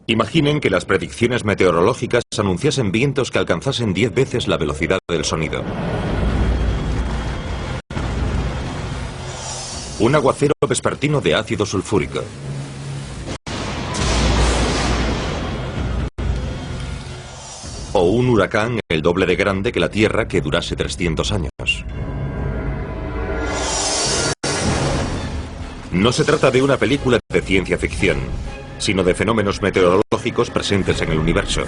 Imaginen que las predicciones meteorológicas anunciasen vientos que alcanzasen 10 veces la velocidad del sonido. Un aguacero vespertino de ácido sulfúrico. O un huracán el doble de grande que la Tierra que durase 300 años. No se trata de una película de ciencia ficción, sino de fenómenos meteorológicos presentes en el universo.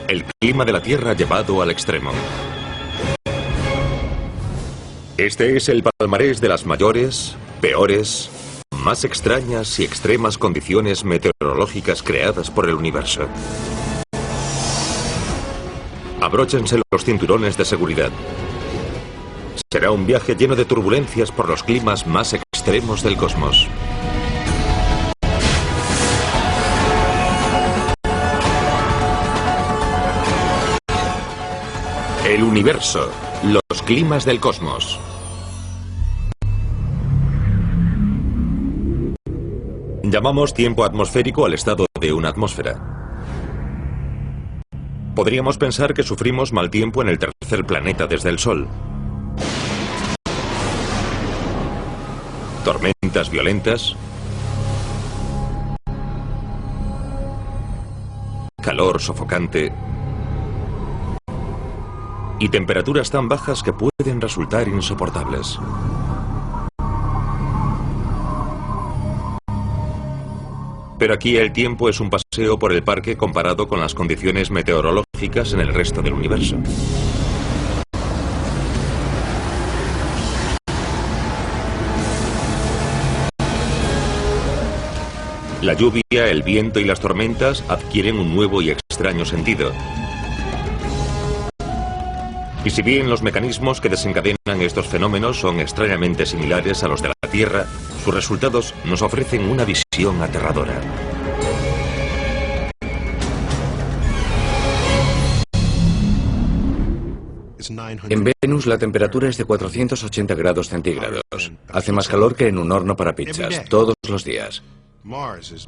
El clima de la Tierra llevado al extremo. Este es el palmarés de las mayores, peores, más extrañas y extremas condiciones meteorológicas creadas por el universo. Abróchense los cinturones de seguridad. Será un viaje lleno de turbulencias por los climas más extremos del cosmos. El universo, los climas del cosmos. Llamamos tiempo atmosférico al estado de una atmósfera. Podríamos pensar que sufrimos mal tiempo en el tercer planeta desde el Sol. Tormentas violentas. Calor sofocante. Y temperaturas tan bajas que pueden resultar insoportables. Pero aquí el tiempo es un paseo por el parque comparado con las condiciones meteorológicas en el resto del universo. La lluvia, el viento y las tormentas adquieren un nuevo y extraño sentido. Y si bien los mecanismos que desencadenan estos fenómenos son extrañamente similares a los de la Tierra, sus resultados nos ofrecen una visión aterradora. En Venus la temperatura es de 480 grados centígrados. Hace más calor que en un horno para pizzas, todos los días.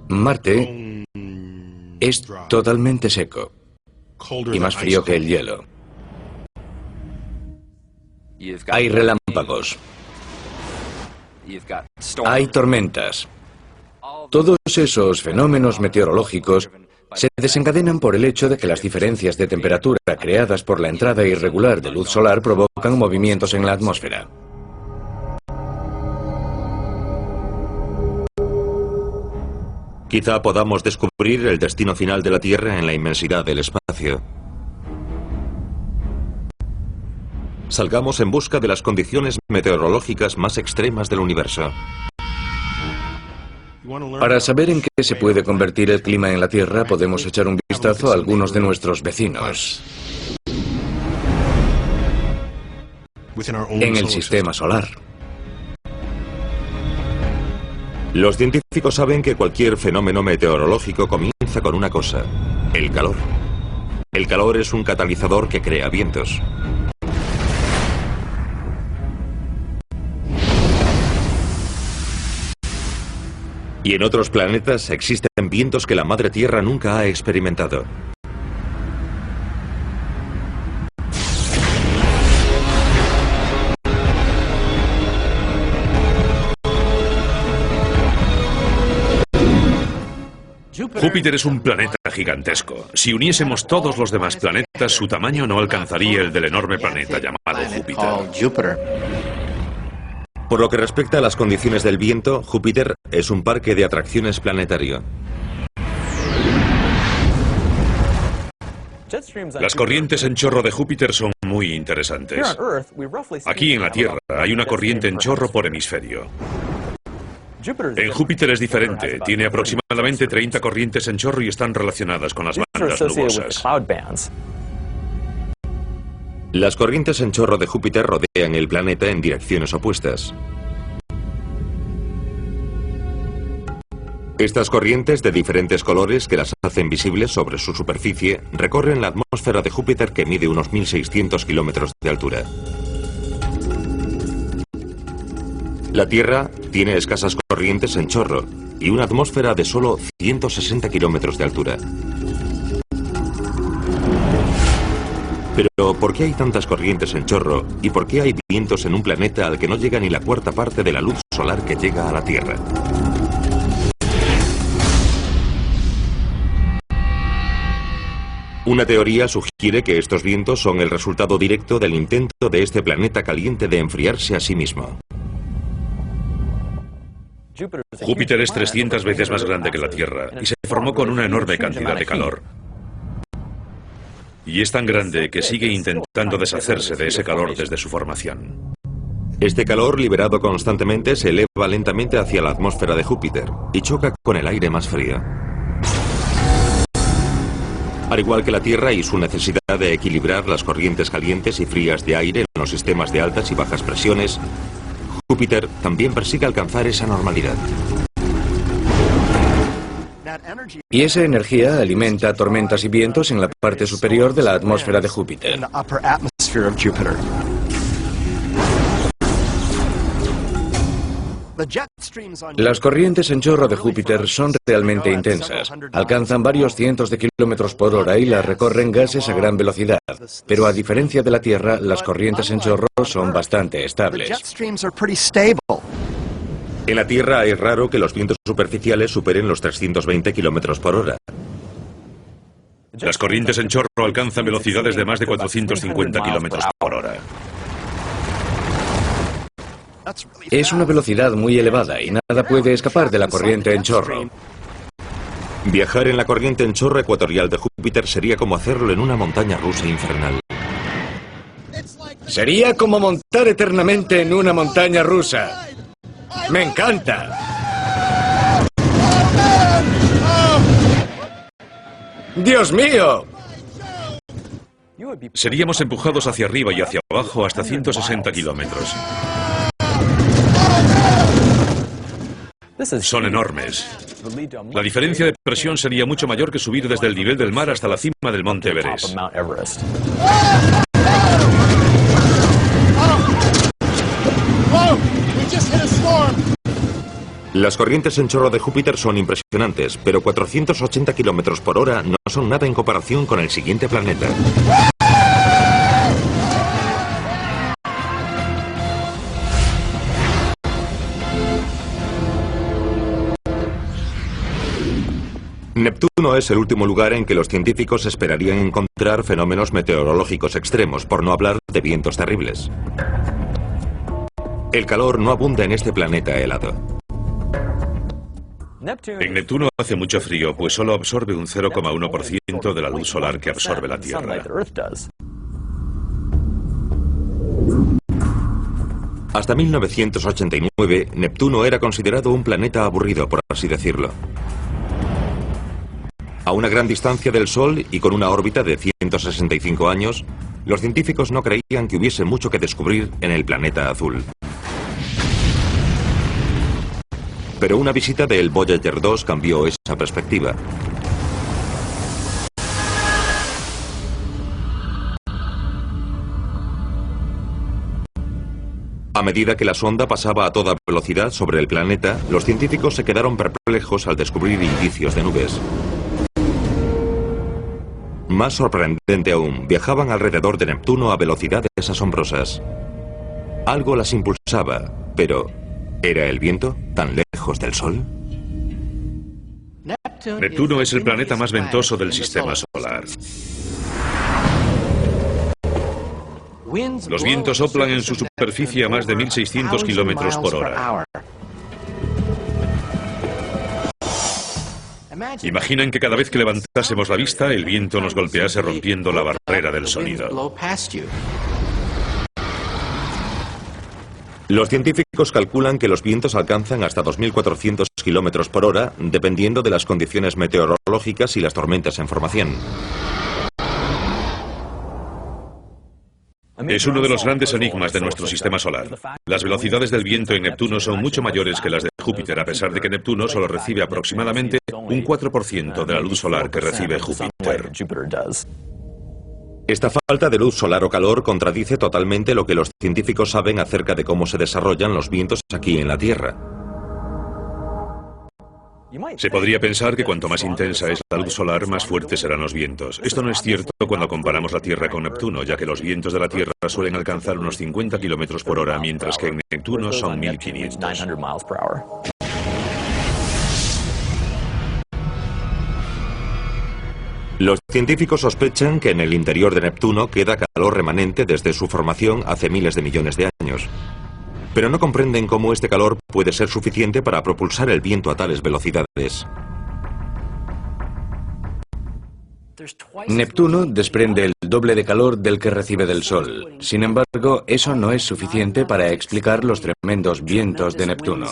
Marte es totalmente seco y más frío que el hielo. Hay relámpagos. Hay tormentas. Todos esos fenómenos meteorológicos se desencadenan por el hecho de que las diferencias de temperatura creadas por la entrada irregular de luz solar provocan movimientos en la atmósfera. Quizá podamos descubrir el destino final de la Tierra en la inmensidad del espacio. Salgamos en busca de las condiciones meteorológicas más extremas del universo. Para saber en qué se puede convertir el clima en la Tierra, podemos echar un vistazo a algunos de nuestros vecinos. En el sistema solar. Los científicos saben que cualquier fenómeno meteorológico comienza con una cosa: el calor. El calor es un catalizador que crea vientos. Y en otros planetas existen vientos que la Madre Tierra nunca ha experimentado. Júpiter es un planeta gigantesco. Si uniésemos todos los demás planetas, su tamaño no alcanzaría el del enorme planeta llamado Júpiter. Por lo que respecta a las condiciones del viento, Júpiter es un parque de atracciones planetario. Las corrientes en chorro de Júpiter son muy interesantes. Aquí en la Tierra hay una corriente en chorro por hemisferio. En Júpiter es diferente. Tiene aproximadamente 30 corrientes en chorro y están relacionadas con las bandas nubosas. Las corrientes en chorro de Júpiter rodean el planeta en direcciones opuestas. Estas corrientes de diferentes colores que las hacen visibles sobre su superficie recorren la atmósfera de Júpiter, que mide unos 1.600 kilómetros de altura. La Tierra tiene escasas corrientes en chorro y una atmósfera de solo 160 kilómetros de altura. Pero, ¿por qué hay tantas corrientes en chorro y por qué hay vientos en un planeta al que no llega ni la cuarta parte de la luz solar que llega a la Tierra? Una teoría sugiere que estos vientos son el resultado directo del intento de este planeta caliente de enfriarse a sí mismo. Júpiter es 300 veces más grande que la Tierra y se formó con una enorme cantidad de calor. Y es tan grande que sigue intentando deshacerse de ese calor desde su formación. Este calor liberado constantemente se eleva lentamente hacia la atmósfera de Júpiter y choca con el aire más frío. Al igual que la Tierra y su necesidad de equilibrar las corrientes calientes y frías de aire en los sistemas de altas y bajas presiones, Júpiter también persigue alcanzar esa normalidad. Y esa energía alimenta tormentas y vientos en la parte superior de la atmósfera de Júpiter. Las corrientes en chorro de Júpiter son realmente intensas. Alcanzan varios cientos de kilómetros por hora y las recorren gases a gran velocidad. Pero a diferencia de la Tierra, las corrientes en chorro son bastante estables. En la Tierra es raro que los vientos superficiales superen los 320 kilómetros por hora. Las corrientes en chorro alcanzan velocidades de más de 450 kilómetros por hora. Es una velocidad muy elevada y nada puede escapar de la corriente en chorro. Viajar en la corriente en chorro ecuatorial de Júpiter sería como hacerlo en una montaña rusa infernal. Sería como montar eternamente en una montaña rusa. ¡Me encanta! ¡Dios mío! Seríamos empujados hacia arriba y hacia abajo hasta 160 kilómetros. Son enormes. La diferencia de presión sería mucho mayor que subir desde el nivel del mar hasta la cima del monte Everest. Las corrientes en chorro de Júpiter son impresionantes, pero 480 kilómetros por hora no son nada en comparación con el siguiente planeta. Neptuno es el último lugar en que los científicos esperarían encontrar fenómenos meteorológicos extremos, por no hablar de vientos terribles. El calor no abunda en este planeta helado. En Neptuno hace mucho frío, pues solo absorbe un 0,1% de la luz solar que absorbe la Tierra. Hasta 1989, Neptuno era considerado un planeta aburrido, por así decirlo. A una gran distancia del Sol y con una órbita de 165 años, los científicos no creían que hubiese mucho que descubrir en el planeta azul. Pero una visita del Voyager 2 cambió esa perspectiva. A medida que la sonda pasaba a toda velocidad sobre el planeta, los científicos se quedaron perplejos al descubrir indicios de nubes. Más sorprendente aún, viajaban alrededor de Neptuno a velocidades asombrosas. Algo las impulsaba, pero ¿era el viento tan lejos del Sol? Neptuno es el planeta más ventoso del sistema solar. Los vientos soplan en su superficie a más de 1.600 kilómetros por hora. Imaginan que cada vez que levantásemos la vista, el viento nos golpease rompiendo la barrera del sonido. Los científicos calculan que los vientos alcanzan hasta 2.400 kilómetros por hora, dependiendo de las condiciones meteorológicas y las tormentas en formación. Es uno de los grandes enigmas de nuestro sistema solar. Las velocidades del viento en Neptuno son mucho mayores que las de Júpiter, a pesar de que Neptuno solo recibe aproximadamente un 4% de la luz solar que recibe Júpiter. Esta falta de luz solar o calor contradice totalmente lo que los científicos saben acerca de cómo se desarrollan los vientos aquí en la Tierra. Se podría pensar que cuanto más intensa es la luz solar, más fuertes serán los vientos. Esto no es cierto cuando comparamos la Tierra con Neptuno, ya que los vientos de la Tierra suelen alcanzar unos 50 kilómetros por hora, mientras que en Neptuno son 1500. Los científicos sospechan que en el interior de Neptuno queda calor remanente desde su formación hace miles de millones de años. Pero no comprenden cómo este calor puede ser suficiente para propulsar el viento a tales velocidades. Neptuno desprende el doble de calor del que recibe del Sol. Sin embargo, eso no es suficiente para explicar los tremendos vientos de Neptuno.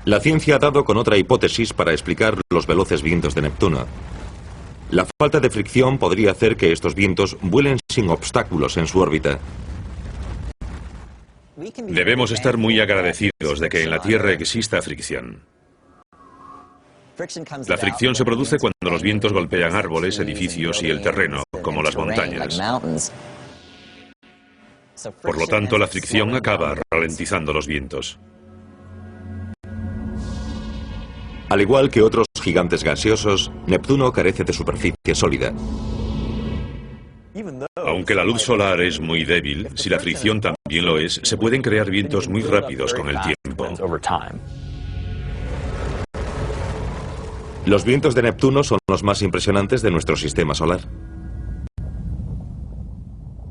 La ciencia ha dado con otra hipótesis para explicar los veloces vientos de Neptuno. La falta de fricción podría hacer que estos vientos vuelen sin obstáculos en su órbita. Debemos estar muy agradecidos de que en la Tierra exista fricción. La fricción se produce cuando los vientos golpean árboles, edificios y el terreno, como las montañas. Por lo tanto, la fricción acaba ralentizando los vientos. Al igual que otros gigantes gaseosos, Neptuno carece de superficie sólida. Aunque la luz solar es muy débil, si la fricción también lo es, se pueden crear vientos muy rápidos con el tiempo. Los vientos de Neptuno son los más impresionantes de nuestro sistema solar.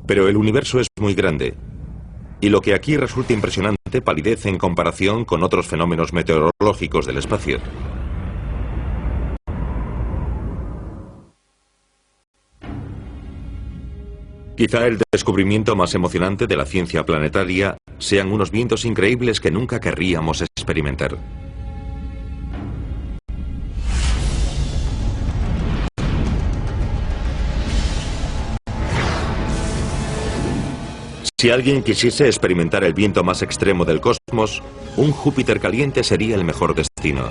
Pero el universo es muy grande, y lo que aquí resulta impresionante palidece en comparación con otros fenómenos meteorológicos del espacio. Quizá el descubrimiento más emocionante de la ciencia planetaria sean unos vientos increíbles que nunca querríamos experimentar. Si alguien quisiese experimentar el viento más extremo del cosmos, un Júpiter caliente sería el mejor destino.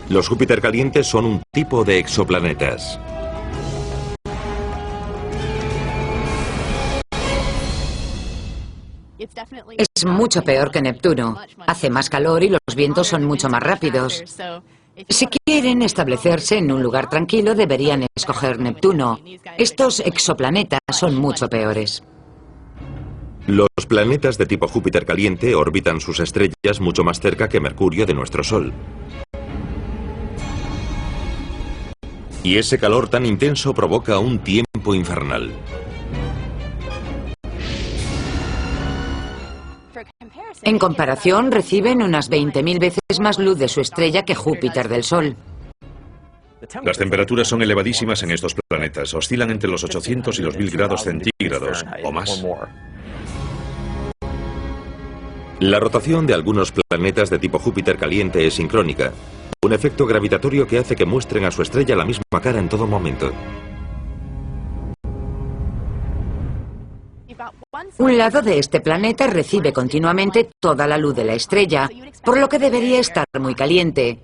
Los Júpiter calientes son un tipo de exoplanetas. Es mucho peor que Neptuno. Hace más calor y los vientos son mucho más rápidos. Si quieren establecerse en un lugar tranquilo, deberían escoger Neptuno. Estos exoplanetas son mucho peores. Los planetas de tipo Júpiter caliente orbitan sus estrellas mucho más cerca que Mercurio de nuestro Sol. Y ese calor tan intenso provoca un tiempo infernal. En comparación, reciben unas 20.000 veces más luz de su estrella que Júpiter del Sol. Las temperaturas son elevadísimas en estos planetas. Oscilan entre los 800 y los 1000 grados centígrados o más. La rotación de algunos planetas de tipo Júpiter caliente es sincrónica, un efecto gravitatorio que hace que muestren a su estrella la misma cara en todo momento. Un lado de este planeta recibe continuamente toda la luz de la estrella, por lo que debería estar muy caliente.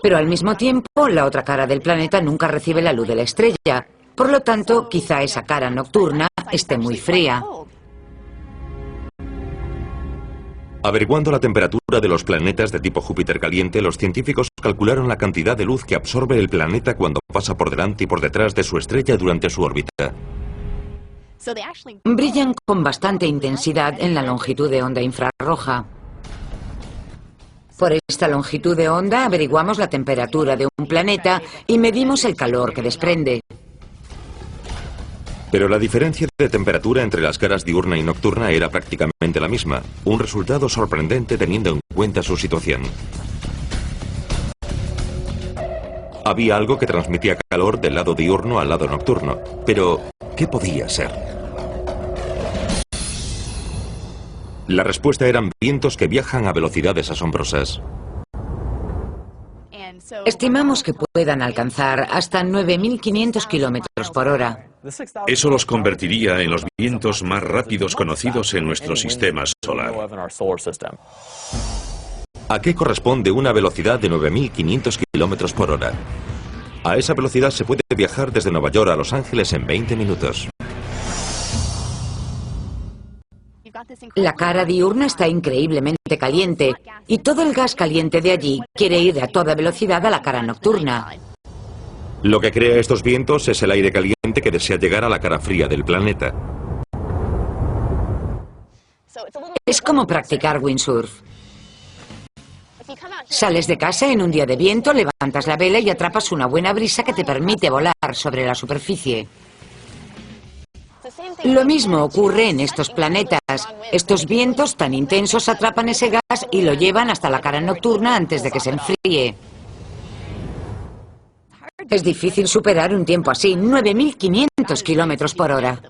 Pero al mismo tiempo, la otra cara del planeta nunca recibe la luz de la estrella. Por lo tanto, quizá esa cara nocturna esté muy fría. Averiguando la temperatura de los planetas de tipo Júpiter caliente, los científicos calcularon la cantidad de luz que absorbe el planeta cuando pasa por delante y por detrás de su estrella durante su órbita. Brillan con bastante intensidad en la longitud de onda infrarroja. Por esta longitud de onda averiguamos la temperatura de un planeta y medimos el calor que desprende. Pero la diferencia de temperatura entre las caras diurna y nocturna era prácticamente la misma, un resultado sorprendente teniendo en cuenta su situación. Había algo que transmitía calor del lado diurno al lado nocturno, pero ¿qué podía ser? La respuesta eran vientos que viajan a velocidades asombrosas. Estimamos que puedan alcanzar hasta 9.500 kilómetros por hora. Eso los convertiría en los vientos más rápidos conocidos en nuestro sistema solar. ¿A qué corresponde una velocidad de 9.500 kilómetros por hora? A esa velocidad se puede viajar desde Nueva York a Los Ángeles en 20 minutos. La cara diurna está increíblemente caliente y todo el gas caliente de allí quiere ir a toda velocidad a la cara nocturna. Lo que crea estos vientos es el aire caliente que desea llegar a la cara fría del planeta. Es como practicar windsurf. Sales de casa en un día de viento, levantas la vela y atrapas una buena brisa que te permite volar sobre la superficie. Lo mismo ocurre en estos planetas. Estos vientos tan intensos atrapan ese gas y lo llevan hasta la cara nocturna antes de que se enfríe. Es difícil superar un tiempo así, 9.500 kilómetros por hora.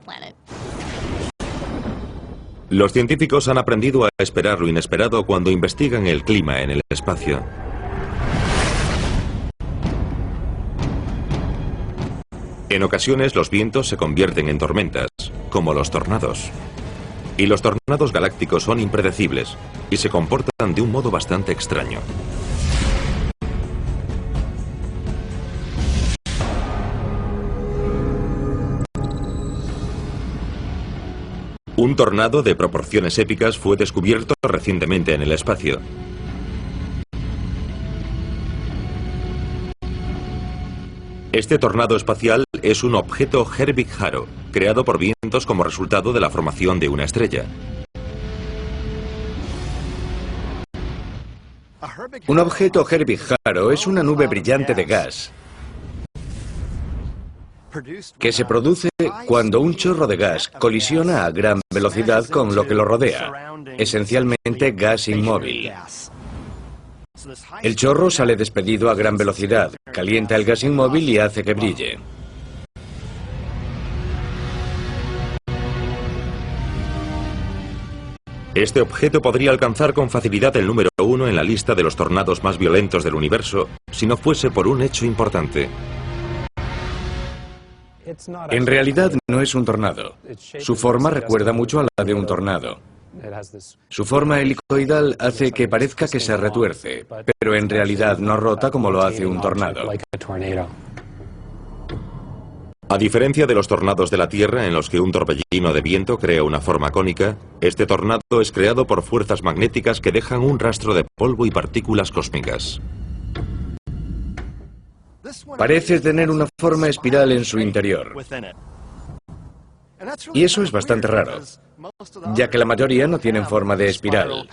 Los científicos han aprendido a esperar lo inesperado cuando investigan el clima en el espacio. En ocasiones los vientos se convierten en tormentas, como los tornados. Y los tornados galácticos son impredecibles y se comportan de un modo bastante extraño. Un tornado de proporciones épicas fue descubierto recientemente en el espacio. Este tornado espacial es un objeto Herbig-Haro, creado por vientos como resultado de la formación de una estrella. Un objeto Herbig-Haro es una nube brillante de gas que se produce cuando un chorro de gas colisiona a gran velocidad con lo que lo rodea, esencialmente gas inmóvil. El chorro sale despedido a gran velocidad, calienta el gas inmóvil y hace que brille. Este objeto podría alcanzar con facilidad el número 1 en la lista de los tornados más violentos del universo, si no fuese por un hecho importante. En realidad no es un tornado. Su forma recuerda mucho a la de un tornado. Su forma helicoidal hace que parezca que se retuerce, pero en realidad no rota como lo hace un tornado. A diferencia de los tornados de la Tierra, en los que un torbellino de viento crea una forma cónica, este tornado es creado por fuerzas magnéticas que dejan un rastro de polvo y partículas cósmicas. Parece tener una forma espiral en su interior. Y eso es bastante raro, ya que la mayoría no tienen forma de espiral.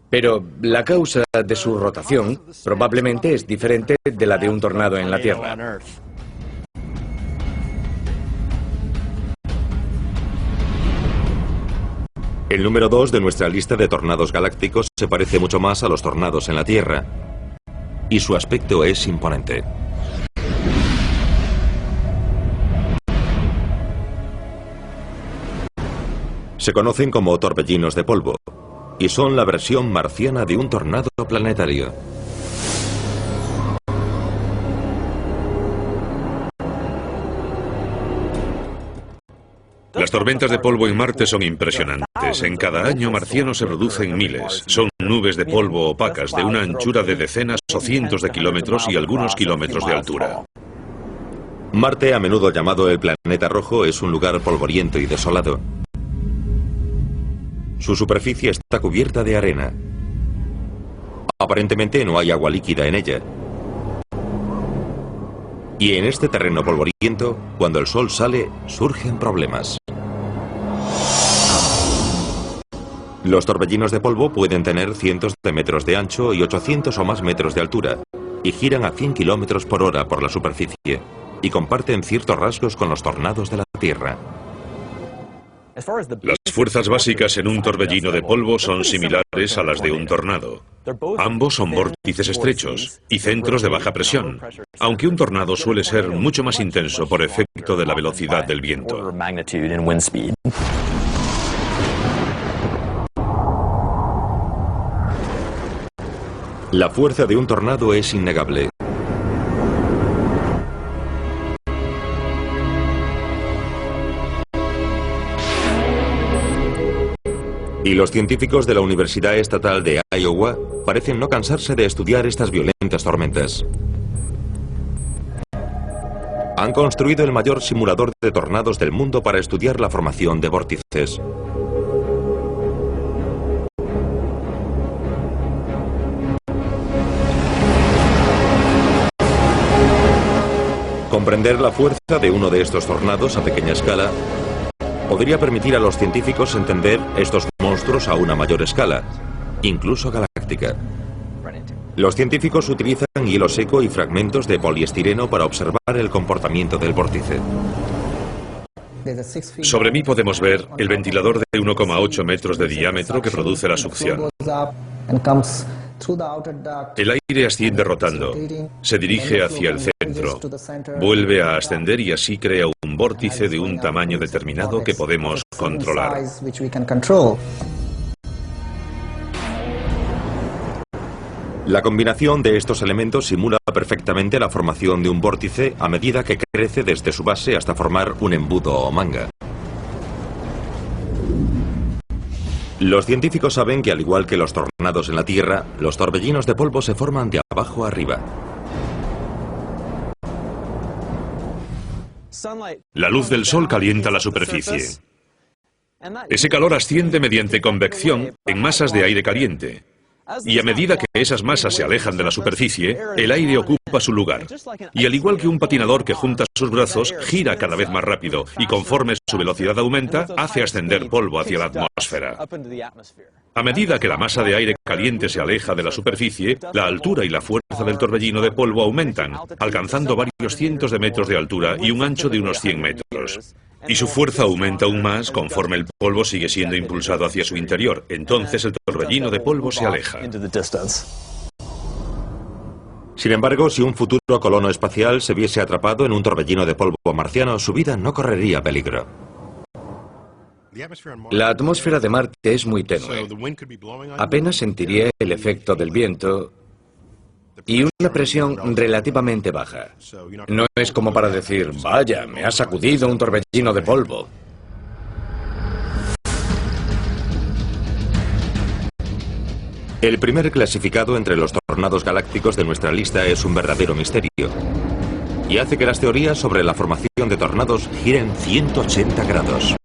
Pero la causa de su rotación probablemente es diferente de la de un tornado en la Tierra. El número 2 de nuestra lista de tornados galácticos se parece mucho más a los tornados en la Tierra, y su aspecto es imponente. Se conocen como torbellinos de polvo, y son la versión marciana de un tornado planetario. Las tormentas de polvo en Marte son impresionantes. En cada año marciano se producen miles. Son nubes de polvo opacas de una anchura de decenas o cientos de kilómetros y algunos kilómetros de altura. Marte, a menudo llamado el planeta rojo, es un lugar polvoriento y desolado. Su superficie está cubierta de arena. Aparentemente no hay agua líquida en ella. Y en este terreno polvoriento, cuando el sol sale, surgen problemas. Los torbellinos de polvo pueden tener cientos de metros de ancho y 800 o más metros de altura, y giran a 100 kilómetros por hora por la superficie, y comparten ciertos rasgos con los tornados de la Tierra. Las fuerzas básicas en un torbellino de polvo son similares a las de un tornado. Ambos son vórtices estrechos y centros de baja presión, aunque un tornado suele ser mucho más intenso por efecto de la velocidad del viento. La fuerza de un tornado es innegable. Y los científicos de la Universidad Estatal de Iowa parecen no cansarse de estudiar estas violentas tormentas. Han construido el mayor simulador de tornados del mundo para estudiar la formación de vórtices. Comprender la fuerza de uno de estos tornados a pequeña escala podría permitir a los científicos entender estos monstruos a una mayor escala, incluso galáctica. Los científicos utilizan hielo seco y fragmentos de poliestireno para observar el comportamiento del vórtice. Sobre mí podemos ver el ventilador de 1,8 metros de diámetro que produce la succión. El aire asciende rotando, se dirige hacia el centro, vuelve a ascender y así crea un vórtice de un tamaño determinado que podemos controlar. La combinación de estos elementos simula perfectamente la formación de un vórtice a medida que crece desde su base hasta formar un embudo o manga. Los científicos saben que, al igual que los tornados en la Tierra, los torbellinos de polvo se forman de abajo a arriba. La luz del sol calienta la superficie. Ese calor asciende mediante convección en masas de aire caliente. Y a medida que esas masas se alejan de la superficie, el aire ocupa su lugar. Y al igual que un patinador que junta sus brazos, gira cada vez más rápido y conforme su velocidad aumenta, hace ascender polvo hacia la atmósfera. A medida que la masa de aire caliente se aleja de la superficie, la altura y la fuerza del torbellino de polvo aumentan, alcanzando varios cientos de metros de altura y un ancho de unos 100 metros. Y su fuerza aumenta aún más conforme el polvo sigue siendo impulsado hacia su interior. Entonces el torbellino de polvo se aleja. Sin embargo, si un futuro colono espacial se viese atrapado en un torbellino de polvo marciano, su vida no correría peligro. La atmósfera de Marte es muy tenue. Apenas sentiría el efecto del viento y una presión relativamente baja. No es como para decir, vaya, me ha sacudido un torbellino de polvo. El primer clasificado entre los tornados galácticos de nuestra lista es un verdadero misterio y hace que las teorías sobre la formación de tornados giren 180 grados.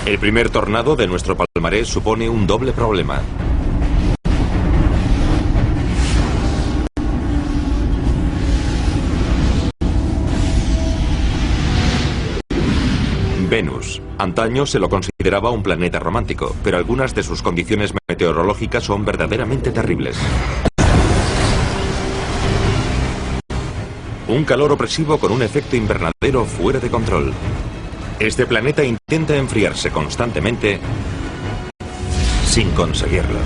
El primer tornado de nuestro palmarés supone un doble problema. Venus. Antaño se lo consideraba un planeta romántico, pero algunas de sus condiciones meteorológicas son verdaderamente terribles. Un calor opresivo con un efecto invernadero fuera de control. Este planeta intenta enfriarse constantemente sin conseguirlo.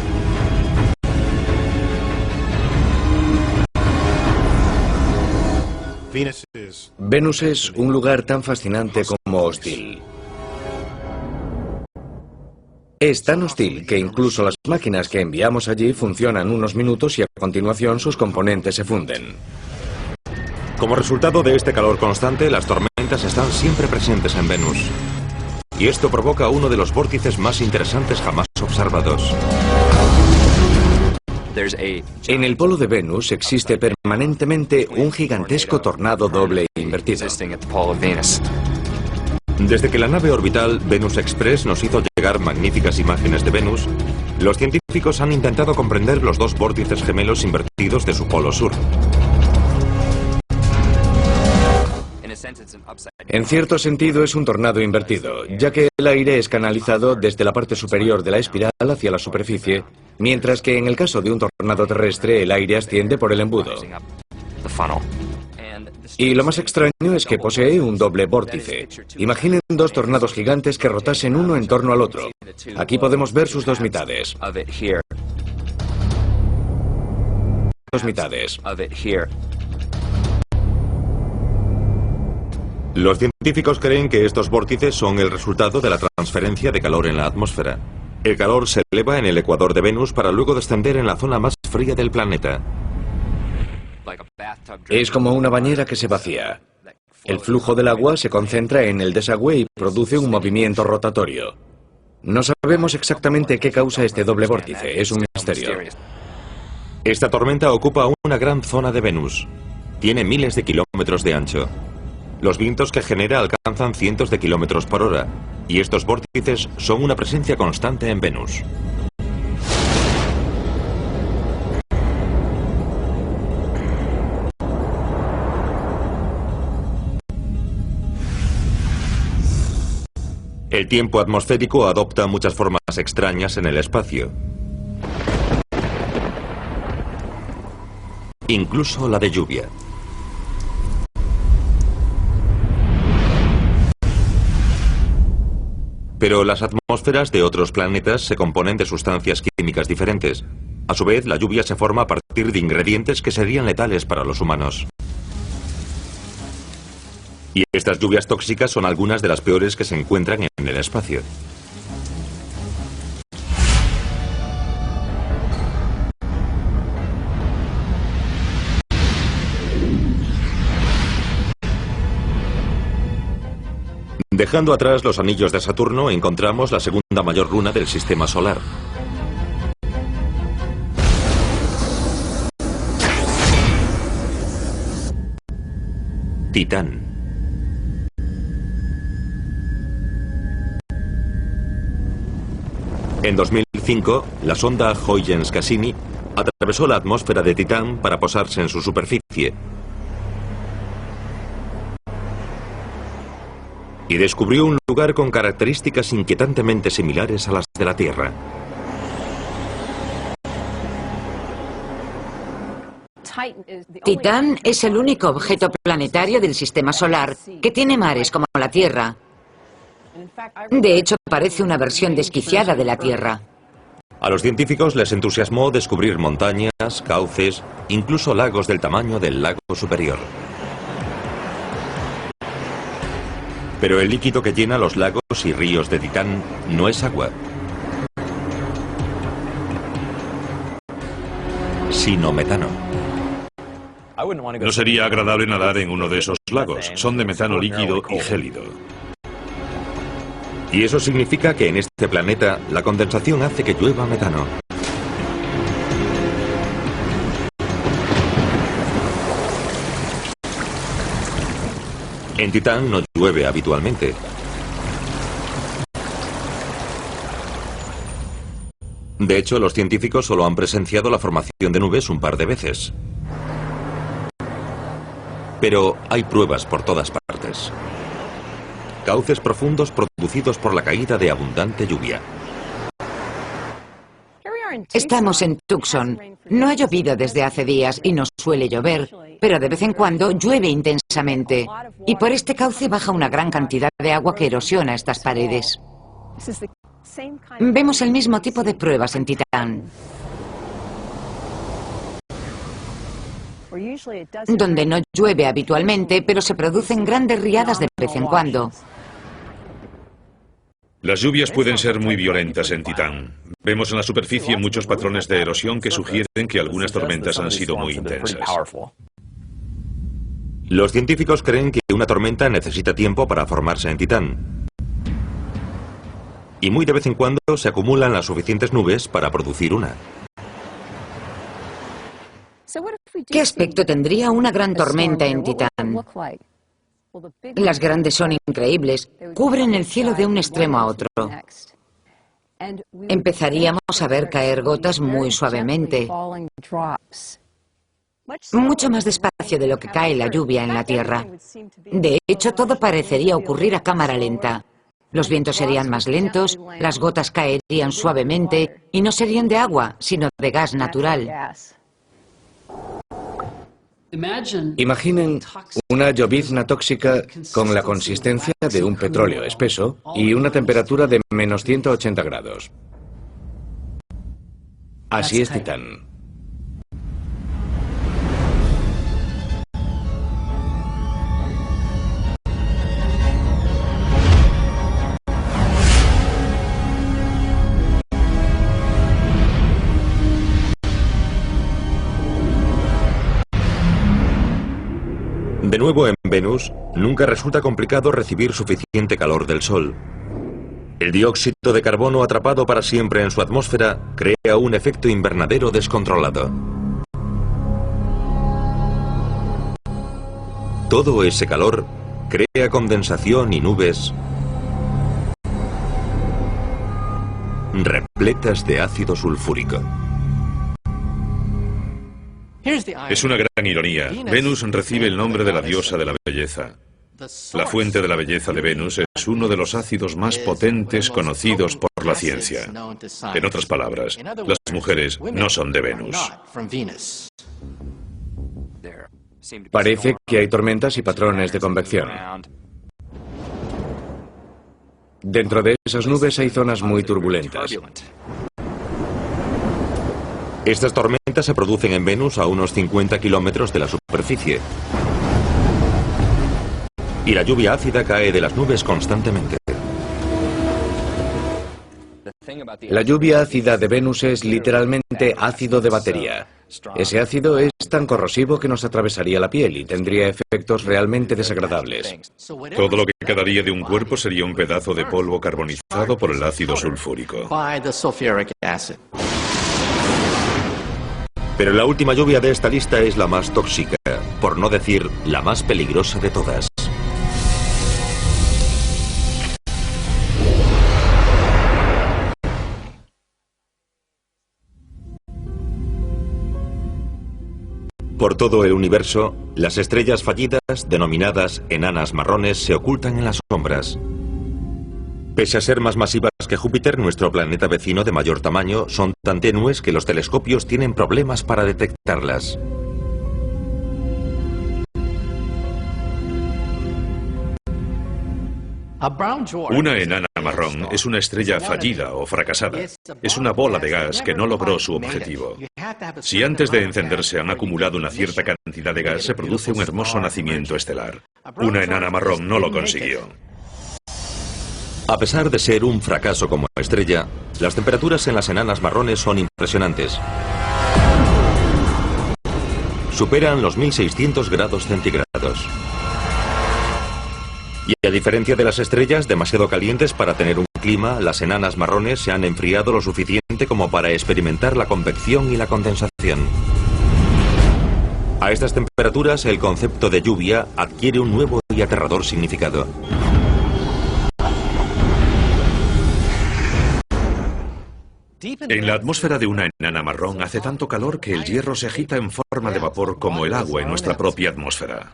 Venus es un lugar tan fascinante como hostil. Es tan hostil que incluso las máquinas que enviamos allí funcionan unos minutos y a continuación sus componentes se funden. Como resultado de este calor constante, las tormentas están siempre presentes en Venus. Y esto provoca uno de los vórtices más interesantes jamás observados. En el polo de Venus existe permanentemente un gigantesco tornado doble invertido. Desde que la nave orbital Venus Express nos hizo llegar magníficas imágenes de Venus, los científicos han intentado comprender los dos vórtices gemelos invertidos de su polo sur. En cierto sentido es un tornado invertido, ya que el aire es canalizado desde la parte superior de la espiral hacia la superficie, mientras que en el caso de un tornado terrestre el aire asciende por el embudo. Y lo más extraño es que posee un doble vórtice. Imaginen dos tornados gigantes que rotasen uno en torno al otro. Aquí podemos ver sus dos mitades. Los científicos creen que estos vórtices son el resultado de la transferencia de calor en la atmósfera. El calor se eleva en el ecuador de Venus para luego descender en la zona más fría del planeta. Es como una bañera que se vacía. El flujo del agua se concentra en el desagüe y produce un movimiento rotatorio. No sabemos exactamente qué causa este doble vórtice, es un misterio. Esta tormenta ocupa una gran zona de Venus. Tiene miles de kilómetros de ancho. Los vientos que genera alcanzan cientos de kilómetros por hora, y estos vórtices son una presencia constante en Venus. El tiempo atmosférico adopta muchas formas extrañas en el espacio. Incluso la de lluvia. Pero las atmósferas de otros planetas se componen de sustancias químicas diferentes. A su vez, la lluvia se forma a partir de ingredientes que serían letales para los humanos. Y estas lluvias tóxicas son algunas de las peores que se encuentran en el espacio. Dejando atrás los anillos de Saturno, encontramos la segunda mayor luna del sistema solar. Titán. En 2005, la sonda Huygens-Cassini atravesó la atmósfera de Titán para posarse en su superficie. Y descubrió un lugar con características inquietantemente similares a las de la Tierra. Titán es el único objeto planetario del sistema solar que tiene mares como la Tierra. De hecho, parece una versión desquiciada de la Tierra. A los científicos les entusiasmó descubrir montañas, cauces, incluso lagos del tamaño del lago superior. Pero el líquido que llena los lagos y ríos de Titán no es agua, sino metano. No sería agradable nadar en uno de esos lagos. Son de metano líquido y gélido. Y eso significa que en este planeta la condensación hace que llueva metano. En Titán no llueve habitualmente. De hecho, los científicos solo han presenciado la formación de nubes un par de veces. Pero hay pruebas por todas partes. Cauces profundos producidos por la caída de abundante lluvia. Estamos en Tucson. No ha llovido desde hace días y no suele llover, pero de vez en cuando llueve intensamente. Y por este cauce baja una gran cantidad de agua que erosiona estas paredes. Vemos el mismo tipo de pruebas en Titán, donde no llueve habitualmente, pero se producen grandes riadas de vez en cuando. Las lluvias pueden ser muy violentas en Titán. Vemos en la superficie muchos patrones de erosión que sugieren que algunas tormentas han sido muy intensas. Los científicos creen que una tormenta necesita tiempo para formarse en Titán. Y muy de vez en cuando se acumulan las suficientes nubes para producir una. ¿Qué aspecto tendría una gran tormenta en Titán? Las grandes son increíbles, cubren el cielo de un extremo a otro. Empezaríamos a ver caer gotas muy suavemente, mucho más despacio de lo que cae la lluvia en la Tierra. De hecho, todo parecería ocurrir a cámara lenta. Los vientos serían más lentos, las gotas caerían suavemente y no serían de agua, sino de gas natural. Imaginen una llovizna tóxica con la consistencia de un petróleo espeso y una temperatura de menos 180 grados. Así es Titán. De nuevo en Venus, nunca resulta complicado recibir suficiente calor del Sol. El dióxido de carbono atrapado para siempre en su atmósfera crea un efecto invernadero descontrolado. Todo ese calor crea condensación y nubes repletas de ácido sulfúrico. Es una gran ironía. Venus recibe el nombre de la diosa de la belleza. La fuente de la belleza de Venus es uno de los ácidos más potentes conocidos por la ciencia. En otras palabras, las mujeres no son de Venus. Parece que hay tormentas y patrones de convección. Dentro de esas nubes hay zonas muy turbulentas. Estas tormentas se producen en Venus a unos 50 kilómetros de la superficie. Y la lluvia ácida cae de las nubes constantemente. La lluvia ácida de Venus es literalmente ácido de batería. Ese ácido es tan corrosivo que nos atravesaría la piel y tendría efectos realmente desagradables. Todo lo que quedaría de un cuerpo sería un pedazo de polvo carbonizado por el ácido sulfúrico. Pero la última lluvia de esta lista es la más tóxica, por no decir la más peligrosa de todas. Por todo el universo, las estrellas fallidas, denominadas enanas marrones, se ocultan en las sombras. Pese a ser más masivas que Júpiter, nuestro planeta vecino de mayor tamaño, son tan tenues que los telescopios tienen problemas para detectarlas. Una enana marrón es una estrella fallida o fracasada. Es una bola de gas que no logró su objetivo. Si antes de encenderse han acumulado una cierta cantidad de gas, se produce un hermoso nacimiento estelar. Una enana marrón no lo consiguió. A pesar de ser un fracaso como estrella, las temperaturas en las enanas marrones son impresionantes. Superan los 1600 grados centígrados. Y a diferencia de las estrellas demasiado calientes para tener un clima, las enanas marrones se han enfriado lo suficiente como para experimentar la convección y la condensación. A estas temperaturas, el concepto de lluvia adquiere un nuevo y aterrador significado. En la atmósfera de una enana marrón hace tanto calor que el hierro se agita en forma de vapor como el agua en nuestra propia atmósfera.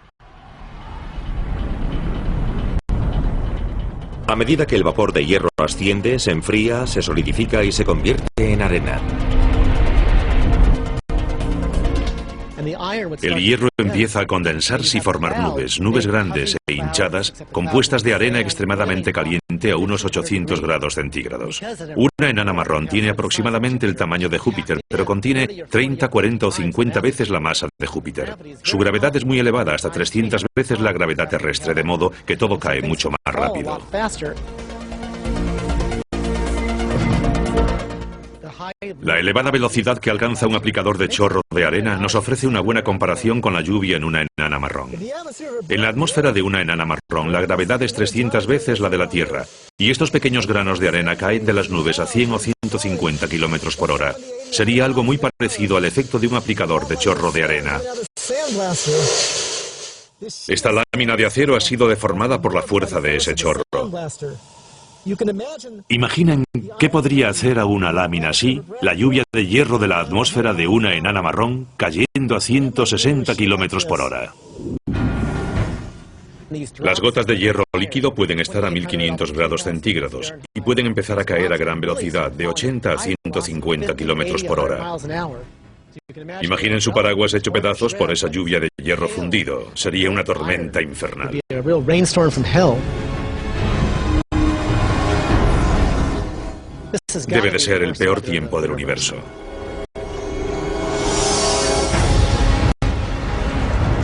A medida que el vapor de hierro asciende, se enfría, se solidifica y se convierte en arena. El hierro empieza a condensarse y formar nubes grandes e hinchadas, compuestas de arena extremadamente caliente a unos 800 grados centígrados. Una enana marrón tiene aproximadamente el tamaño de Júpiter, pero contiene 30, 40 o 50 veces la masa de Júpiter. Su gravedad es muy elevada, hasta 300 veces la gravedad terrestre, de modo que todo cae mucho más rápido. La elevada velocidad que alcanza un aplicador de chorro de arena nos ofrece una buena comparación con la lluvia en una enana marrón. En la atmósfera de una enana marrón, la gravedad es 300 veces la de la Tierra, y estos pequeños granos de arena caen de las nubes a 100 o 150 kilómetros por hora. Sería algo muy parecido al efecto de un aplicador de chorro de arena. Esta lámina de acero ha sido deformada por la fuerza de ese chorro. Imaginen qué podría hacer a una lámina así la lluvia de hierro de la atmósfera de una enana marrón cayendo a 160 kilómetros por hora. Las gotas de hierro líquido pueden estar a 1500 grados centígrados y pueden empezar a caer a gran velocidad, de 80 a 150 kilómetros por hora. Imaginen su paraguas hecho pedazos por esa lluvia de hierro fundido. Sería una tormenta infernal. Debe de ser el peor tiempo del universo.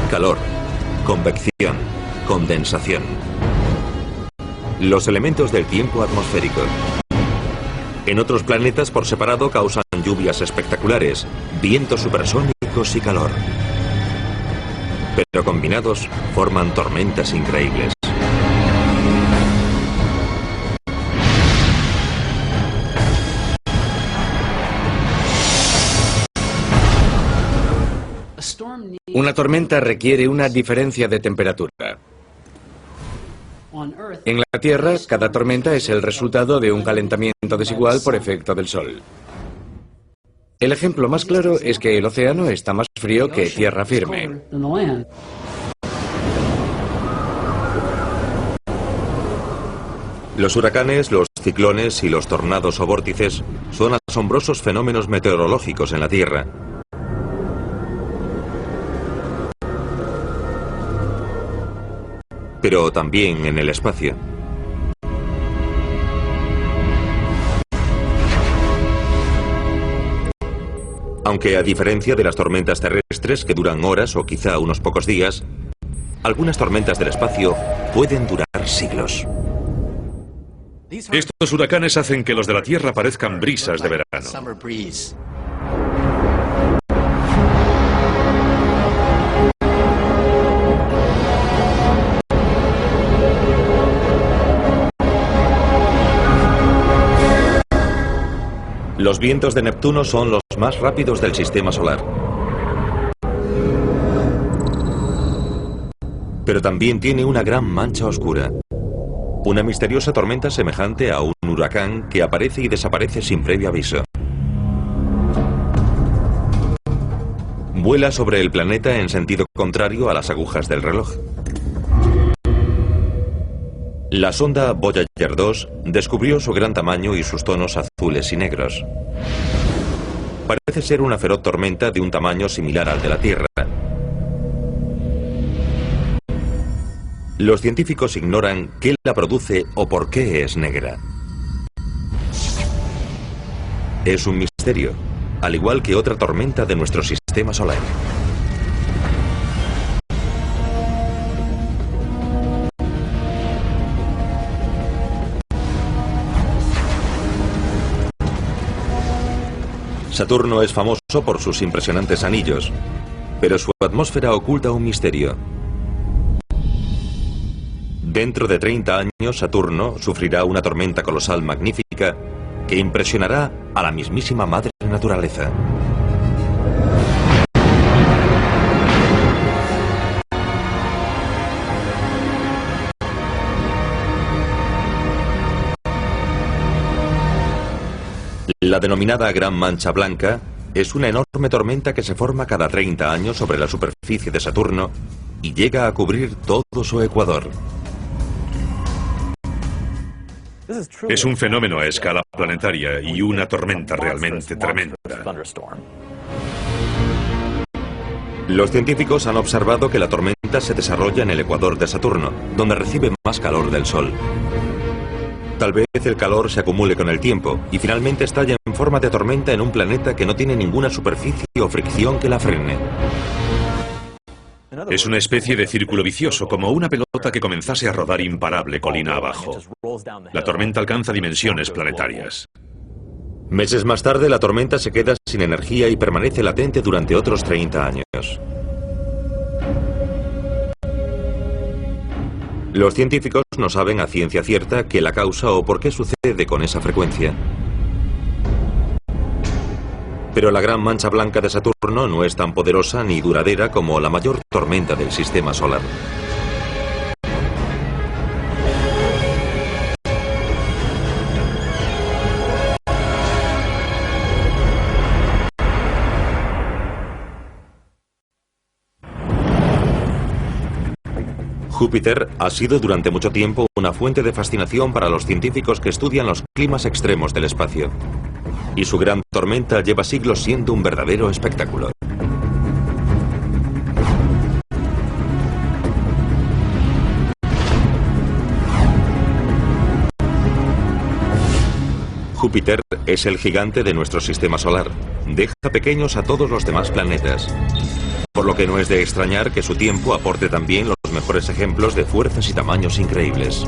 Calor, convección, condensación. Los elementos del tiempo atmosférico. En otros planetas por separado causan lluvias espectaculares, vientos supersónicos y calor. pero combinados forman tormentas increíbles. Una tormenta requiere una diferencia de temperatura. En la Tierra, cada tormenta es el resultado de un calentamiento desigual por efecto del Sol. El ejemplo más claro es que el océano está más frío que tierra firme. Los huracanes, los ciclones y los tornados o vórtices son asombrosos fenómenos meteorológicos en la Tierra. Pero también en el espacio. Aunque a diferencia de las tormentas terrestres que duran horas o quizá unos pocos días, algunas tormentas del espacio pueden durar siglos. Estos huracanes hacen que los de la Tierra parezcan brisas de verano. Los vientos de Neptuno son los más rápidos del sistema solar. Pero también tiene una gran mancha oscura. Una misteriosa tormenta semejante a un huracán que aparece y desaparece sin previo aviso. Vuela sobre el planeta en sentido contrario a las agujas del reloj. La sonda Voyager 2 descubrió su gran tamaño y sus tonos azules y negros. Parece ser una feroz tormenta de un tamaño similar al de la Tierra. Los científicos ignoran qué la produce o por qué es negra. Es un misterio, al igual que otra tormenta de nuestro sistema solar. Saturno es famoso por sus impresionantes anillos, pero su atmósfera oculta un misterio. Dentro de 30 años, Saturno sufrirá una tormenta colosal magnífica que impresionará a la mismísima madre naturaleza. La denominada Gran Mancha Blanca es una enorme tormenta que se forma cada 30 años sobre la superficie de Saturno y llega a cubrir todo su ecuador. Es un fenómeno a escala planetaria y una tormenta realmente tremenda. Los científicos han observado que la tormenta se desarrolla en el ecuador de Saturno, donde recibe más calor del Sol. Tal vez el calor se acumule con el tiempo y finalmente estalle en forma de tormenta en un planeta que no tiene ninguna superficie o fricción que la frene. Es una especie de círculo vicioso, como una pelota que comenzase a rodar imparable colina abajo. La tormenta alcanza dimensiones planetarias. Meses más tarde, la tormenta se queda sin energía y permanece latente durante otros 30 años. Los científicos no saben a ciencia cierta qué la causa o por qué sucede con esa frecuencia. Pero la Gran Mancha Blanca de Saturno no es tan poderosa ni duradera como la mayor tormenta del sistema solar. Júpiter ha sido durante mucho tiempo una fuente de fascinación para los científicos que estudian los climas extremos del espacio. Y su gran tormenta lleva siglos siendo un verdadero espectáculo. Júpiter es el gigante de nuestro sistema solar. Deja pequeños a todos los demás planetas. Por lo que no es de extrañar que su tiempo aporte también los mejores ejemplos de fuerzas y tamaños increíbles.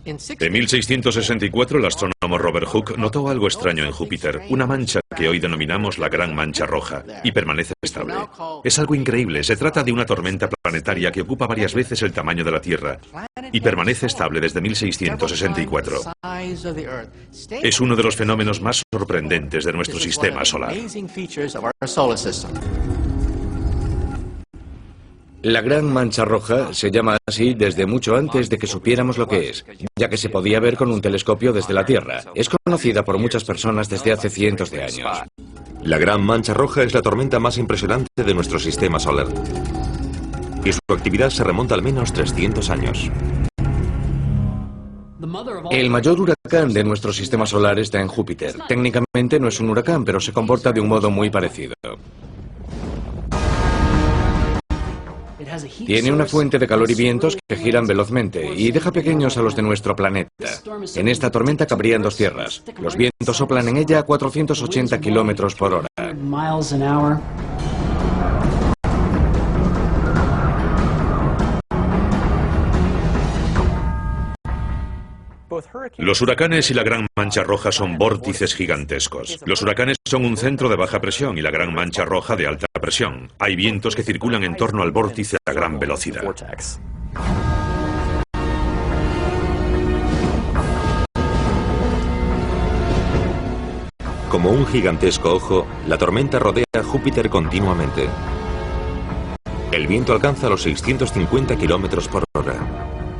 En 1664, el astrónomo Robert Hooke notó algo extraño en Júpiter, una mancha que hoy denominamos la Gran Mancha Roja, y permanece estable. Es algo increíble, se trata de una tormenta planetaria que ocupa varias veces el tamaño de la Tierra, y permanece estable desde 1664. Es uno de los fenómenos más sorprendentes de nuestro sistema solar. La Gran Mancha Roja se llama así desde mucho antes de que supiéramos lo que es, ya que se podía ver con un telescopio desde la Tierra. Es conocida por muchas personas desde hace cientos de años. La Gran Mancha Roja es la tormenta más impresionante de nuestro sistema solar. Y su actividad se remonta al menos 300 años. El mayor huracán de nuestro sistema solar está en Júpiter. Técnicamente no es un huracán, pero se comporta de un modo muy parecido. Tiene una fuente de calor y vientos que giran velozmente y deja pequeños a los de nuestro planeta. En esta tormenta cabrían dos tierras. Los vientos soplan en ella a 480 kilómetros por hora. Los huracanes y la Gran Mancha Roja son vórtices gigantescos. Los huracanes son un centro de baja presión y la Gran Mancha Roja de alta presión. Hay vientos que circulan en torno al vórtice a gran velocidad. Como un gigantesco ojo, la tormenta rodea a Júpiter continuamente. El viento alcanza los 650 kilómetros por hora.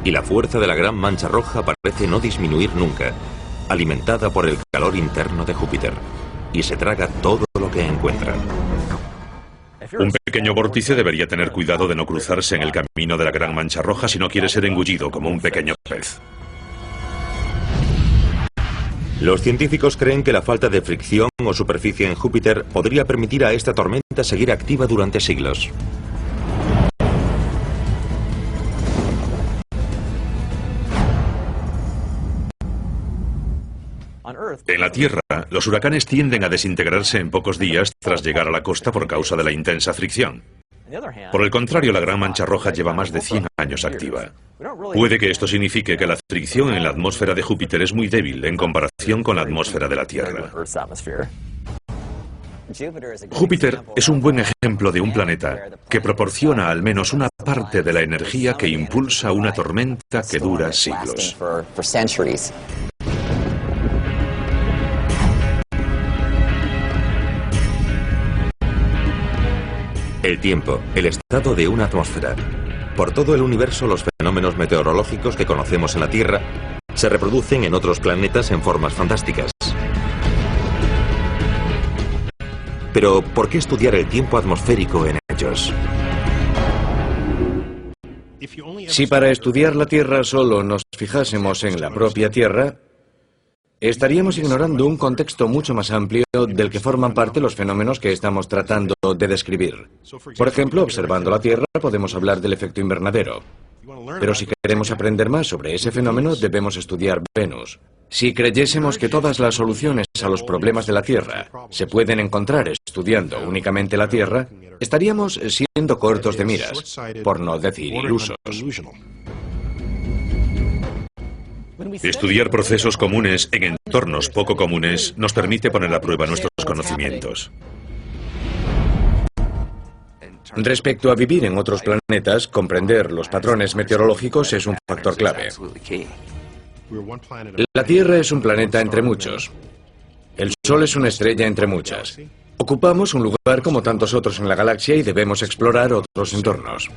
Y la fuerza de la Gran Mancha Roja parece no disminuir nunca, alimentada por el calor interno de Júpiter, y se traga todo lo que encuentra. Un pequeño vórtice debería tener cuidado de no cruzarse en el camino de la Gran Mancha Roja si no quiere ser engullido como un pequeño pez. Los científicos creen que la falta de fricción o superficie en Júpiter podría permitir a esta tormenta seguir activa durante siglos. En la Tierra, los huracanes tienden a desintegrarse en pocos días tras llegar a la costa por causa de la intensa fricción. Por el contrario, la Gran Mancha Roja lleva más de 100 años activa. Puede que esto signifique que la fricción en la atmósfera de Júpiter es muy débil en comparación con la atmósfera de la Tierra. Júpiter es un buen ejemplo de un planeta que proporciona al menos una parte de la energía que impulsa una tormenta que dura siglos. El tiempo, el estado de una atmósfera. Por todo el universo, los fenómenos meteorológicos que conocemos en la Tierra se reproducen en otros planetas en formas fantásticas. Pero, ¿por qué estudiar el tiempo atmosférico en ellos? Si para estudiar la Tierra solo nos fijásemos en la propia Tierra, estaríamos ignorando un contexto mucho más amplio del que forman parte los fenómenos que estamos tratando de describir. Por ejemplo, observando la Tierra podemos hablar del efecto invernadero. Pero si queremos aprender más sobre ese fenómeno, debemos estudiar Venus. Si creyésemos que todas las soluciones a los problemas de la Tierra se pueden encontrar estudiando únicamente la Tierra, estaríamos siendo cortos de miras, por no decir ilusos. Estudiar procesos comunes en entornos poco comunes nos permite poner a prueba nuestros conocimientos. Respecto a vivir en otros planetas, comprender los patrones meteorológicos es un factor clave. La Tierra es un planeta entre muchos. El Sol es una estrella entre muchas. Ocupamos un lugar como tantos otros en la galaxia y debemos explorar otros entornos.